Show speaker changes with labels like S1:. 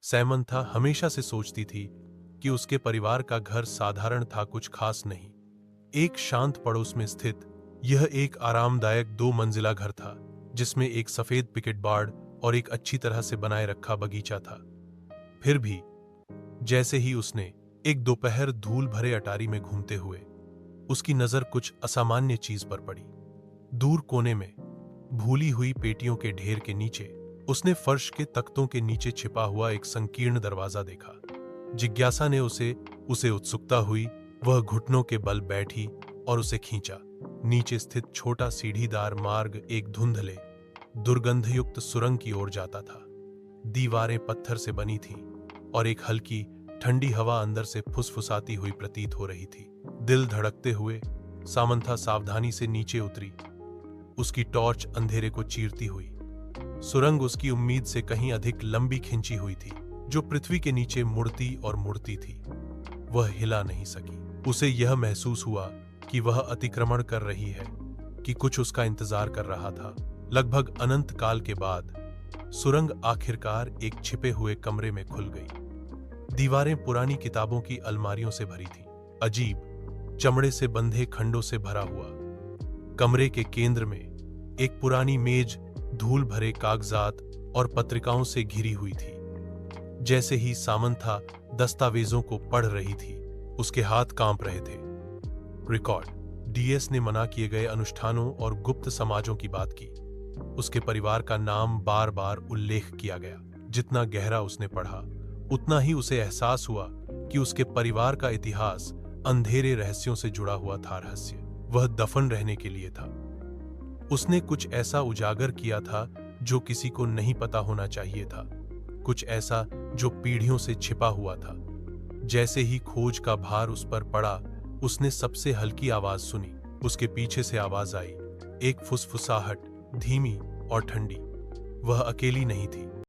S1: Samantha हमेशा से सोचती थी कि उसके परिवार का घर साधारण था, कुछ खास नहीं। एक शांत पड़ोस में स्थित यह एक आरामदायक 2 मंजिला घर था, जिसमें एक सफेद पिकेट बाड़ और एक अच्छी तरह से बनाए रखा बगीचा था। फिर भी जैसे ही उसने एक दोपहर धूल भरे अटारी में घूमते हुए उसकी नजर कुछ असामान्य चीज पर पड़ी। दूर कोने में भूली हुई पेटियों के ढेर के नीचे उसने फर्श के तख्तों के नीचे छिपा हुआ एक संकीर्ण दरवाजा देखा। जिज्ञासा ने उसे उत्सुकता हुई। वह घुटनों के बल बैठी और उसे खींचा। नीचे स्थित छोटा सीढ़ीदार मार्ग एक धुंधले दुर्गंधयुक्त सुरंग की ओर जाता था। दीवारें पत्थर से बनी थीं और एक हल्की ठंडी हवा अंदर से फुसफुसाती हुई प्रतीत हो रही थी। दिल धड़कते हुए सामंथा सावधानी से नीचे उतरी, उसकी टॉर्च अंधेरे को चीरती हुई। सुरंग उसकी उम्मीद से कहीं अधिक लंबी खिंची हुई थी, जो पृथ्वी के नीचे मुड़ती और मुड़ती थी। वह हिला नहीं सकी। उसे यह महसूस हुआ कि वह अतिक्रमण कर रही है, कि कुछ उसका इंतजार कर रहा था। लगभग अनंत काल के बाद सुरंग आखिरकार एक छिपे हुए कमरे में खुल गई। दीवारें पुरानी किताबों की अलमारियों से भरी थीं, अजीब चमड़े से बंधे खंडों से भरा हुआ। कमरे के केंद्र में एक पुरानी मेज धूल भरे कागजात और पत्रिकाओं से घिरी हुई थी। जैसे ही सामंथा दस्तावेजों को पढ़ रही थी, उसके हाथ कांप रहे थे। रिकॉर्ड डीएस ने मना किए गए अनुष्ठानों और गुप्त समाजों की बात की। उसके परिवार का नाम बार बार उल्लेख किया गया। जितना गहरा उसने पढ़ा, उतना ही उसे एहसास हुआ कि उसके परिवार का इतिहास अंधेरे रहस्यों से जुड़ा हुआ था। रहस्य वह दफन रहने के लिए था। उसने कुछ ऐसा उजागर किया था जो किसी को नहीं पता होना चाहिए था, कुछ ऐसा जो पीढ़ियों से छिपा हुआ था। जैसे ही खोज का भार उस पर पड़ा, उसने सबसे हल्की आवाज सुनी। उसके पीछे से आवाज आई, एक फुसफुसाहट, धीमी और ठंडी। वह अकेली नहीं थी।